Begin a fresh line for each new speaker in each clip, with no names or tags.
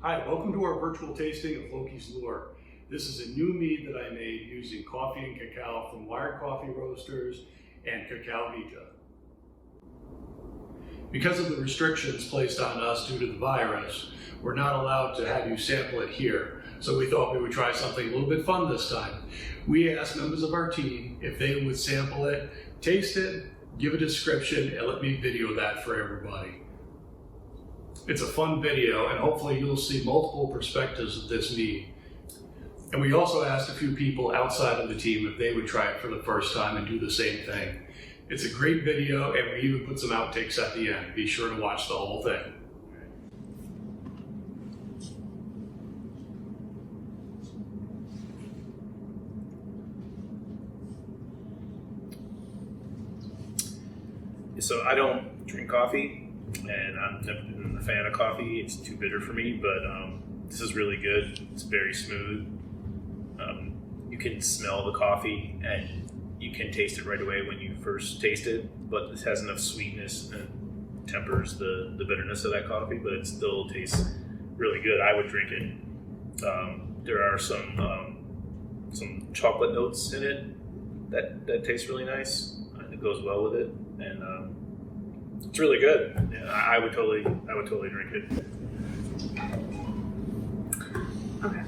Hi, welcome to our virtual tasting of Loki's Lure. This is a new mead that I made using coffee and cacao from Wired Coffee Roasters and Cacao Vita. Because of the restrictions placed on us due to the virus, we're not allowed to have you sample it here. So we thought we would try something a little bit fun this time. We asked members of our team if they would sample it, taste it, give a description, and let me video that for everybody. It's a fun video, and hopefully you'll see multiple perspectives of this mead. And we also asked a few people outside of the team if they would try it for the first time and do the same thing. It's a great video, and we even put some outtakes at the end. Be sure to watch the whole thing.
So I don't drink coffee, and I've never been a fan of coffee. It's too bitter for me, but this is really good. It's very smooth. You can smell the coffee, and you can taste it right away when you first taste it, but this has enough sweetness and tempers the bitterness of that coffee, but it still tastes really good. I would drink it. There are some chocolate notes in it that taste really nice. It goes well with it, and it's really good. Yeah, I would totally drink it.
Okay.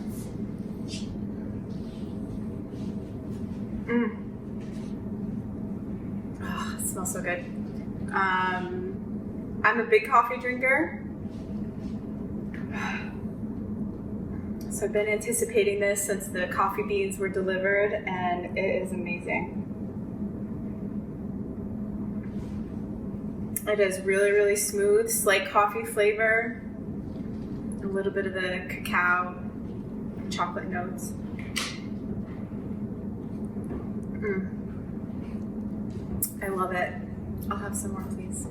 Oh, it smells so good. I'm a big coffee drinker. So I've been anticipating this since the coffee beans were delivered, and it is amazing. It is really, really smooth, slight coffee flavor, a little bit of the cacao, chocolate notes. I love it. I'll have some more, please.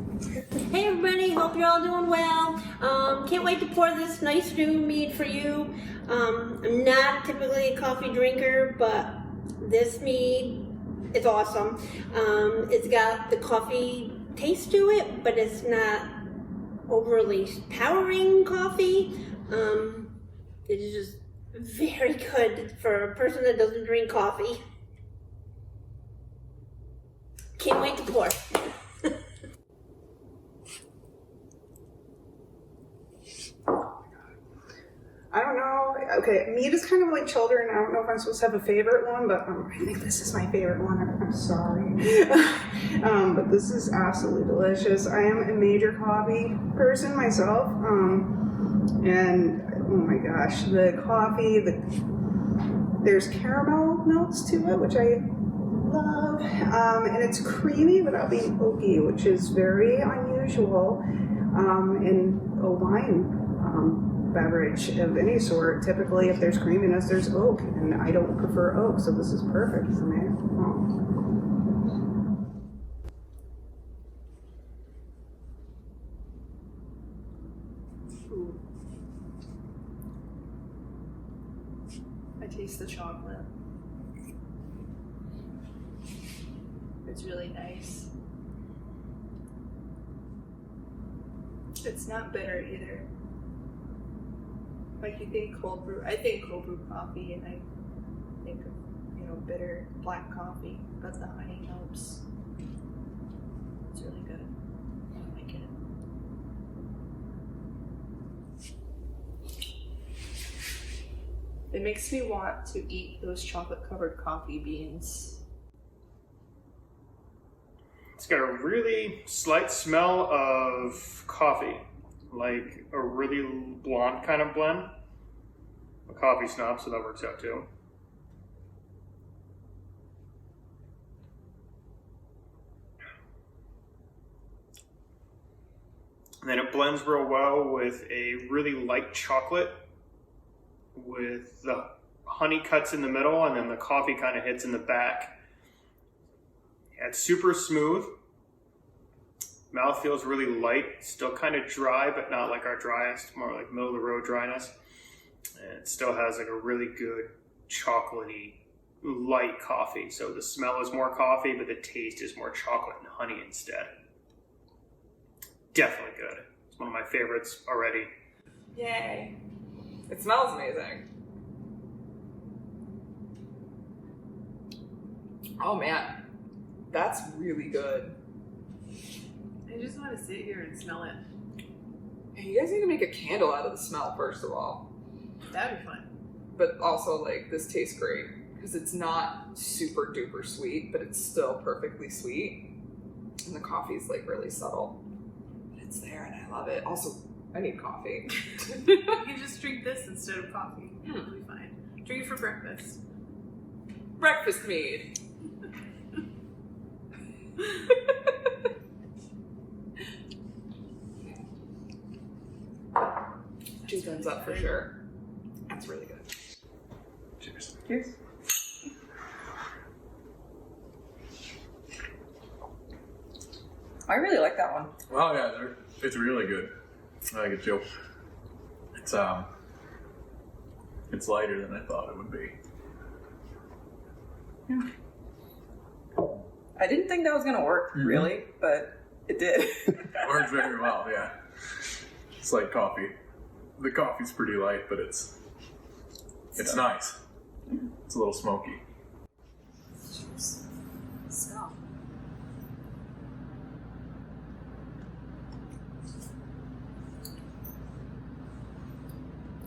Hey everybody, hope you're all doing well. Can't wait to pour this nice new mead for you. I'm not typically a coffee drinker, but this mead is awesome. It's got the coffee taste to it, but it's not overly powering coffee. It is just very good for a person that doesn't drink coffee. Can't wait to pour.
I don't know. Okay, mead is kind of like children. I don't know if I'm supposed to have a favorite one, but I think this is my favorite one. I'm sorry. But this is absolutely delicious. I am a major coffee person myself. And oh my gosh, the coffee, there's caramel notes to it, which I love. And it's creamy without being oaky, which is very unusual in a wine beverage of any sort. Typically, if there's creaminess, there's oak, and I don't prefer oak, so this is perfect for me. Ooh. I taste the chocolate. It's really nice. It's not bitter either. Like you think cold brew, I think cold brew coffee, and I think of, bitter black coffee, but the honey helps. It's really good. I like it. It makes me want to eat those chocolate-covered coffee beans.
It's got a really slight smell of coffee, like a really blonde kind of blend. I'm a coffee snob, so that works out too. And then it blends real well with a really light chocolate with the honey cuts in the middle, and then the coffee kind of hits in the back. Yeah, it's super smooth. Mouth feels really light, still kind of dry, but not like our driest, more like middle of the road dryness. And it still has like a really good chocolatey, light coffee. So the smell is more coffee, but the taste is more chocolate and honey instead. Definitely good. It's one of my favorites already.
Yay.
It smells amazing. Oh man, that's really good.
I just want to sit here and smell it.
Hey, you guys need to make a candle out of the smell first of all.
That'd be fun.
But also, like, this tastes great because it's not super duper sweet, but it's still perfectly sweet. And the coffee's like really subtle. But it's there and I love it. Also, I need coffee.
You can just drink this instead of coffee. It'll be fine. Drink it for breakfast.
Breakfast mead. 2 thumbs up for sure. That's really good.
Cheers.
Cheers. I really like that one.
Oh yeah, it's really good. I like it too. It's lighter than I thought it would be.
Yeah. I didn't think that was gonna work, really, but it did.
Works very well, yeah. It's like coffee. The coffee's pretty light, but it's nice. It's a little smoky.
Smell.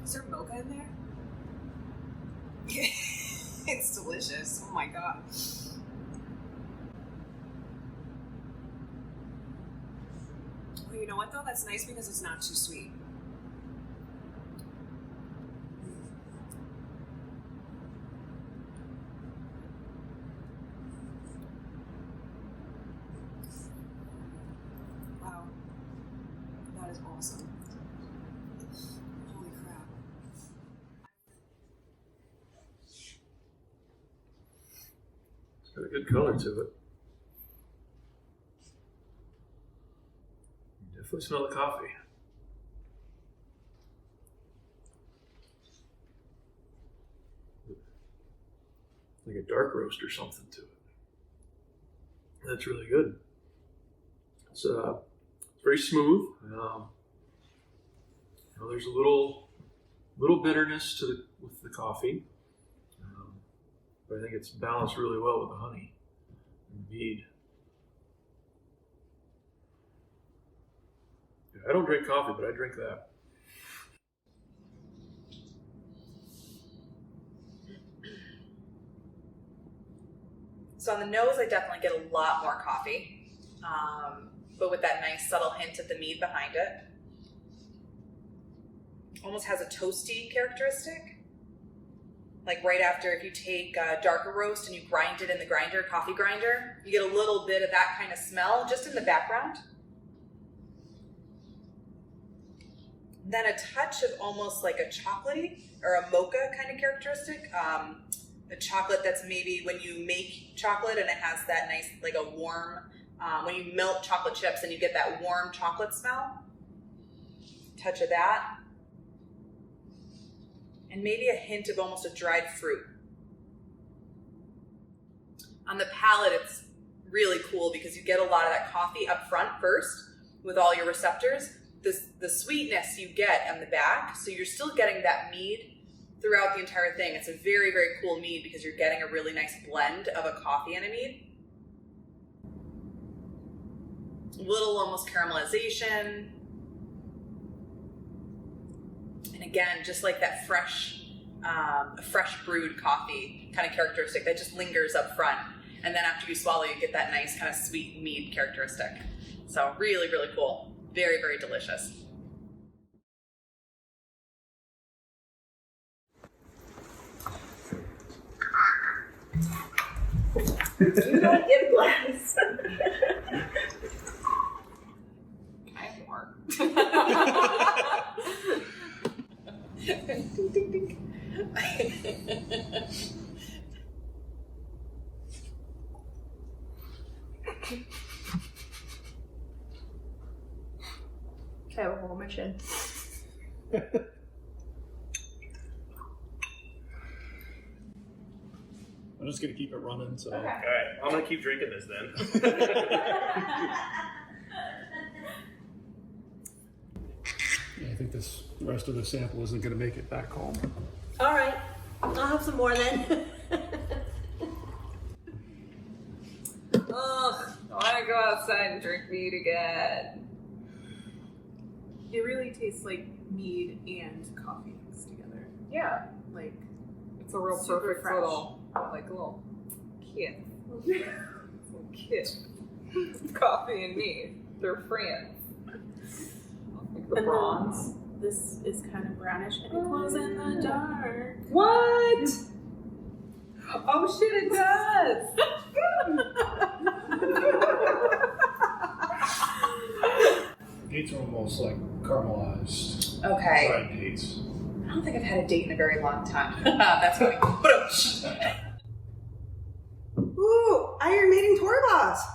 Is there mocha in there? It's delicious. Oh my god. Well, you know what though? That's nice because it's not too sweet. Wow. That is awesome. Holy crap.
It's got a good color to it. You definitely smell the coffee. Like a dark roast or something to it. That's really good. It's very smooth. There's a little bitterness with the coffee, but I think it's balanced really well with the honey and the mead. I don't drink coffee, but I drink that.
So on the nose, I definitely get a lot more coffee, but with that nice subtle hint of the mead behind it. Almost has a toasty characteristic. Like right after, if you take a darker roast and you grind it in the grinder, coffee grinder, you get a little bit of that kind of smell just in the background. Then a touch of almost like a chocolatey or a mocha kind of characteristic. A chocolate that's maybe when you make chocolate and it has that nice, like a warm, when you melt chocolate chips and you get that warm chocolate smell. Touch of that. And maybe a hint of almost a dried fruit. On the palate, it's really cool because you get a lot of that coffee up front first with all your receptors. The sweetness you get on the back, so you're still getting that mead throughout the entire thing. It's a very, very cool mead because you're getting a really nice blend of a coffee and a mead. A little almost caramelization. And again, just like that fresh brewed coffee kind of characteristic that just lingers up front. And then after you swallow, you get that nice kind of sweet mead characteristic. So really, really cool. Very, very delicious.
You don't get a glass.
I have more.
Ding, ding, ding. I have a whole mission.
I'm just gonna keep it running. So.
All right, I'm gonna keep drinking this then.
Yeah, I think this rest of the sample isn't going to make it back home.
All right, I'll have some more then.
Ugh, I want to go outside and drink mead again.
It really tastes like mead and coffee mixed together.
Yeah,
Like,
it's a real
super
perfect
fresh.
little, like a little kiss. Little kiss. Coffee and mead. They're friends. Like the
And
bronze.
this is kind of brownish and it glows in the dark.
What? Oh shit, it does!
Dates are almost like caramelized
Okay.
fried dates.
I don't think I've had a date in a very long time. That's funny.
Ooh, Iron Maiden tour bus.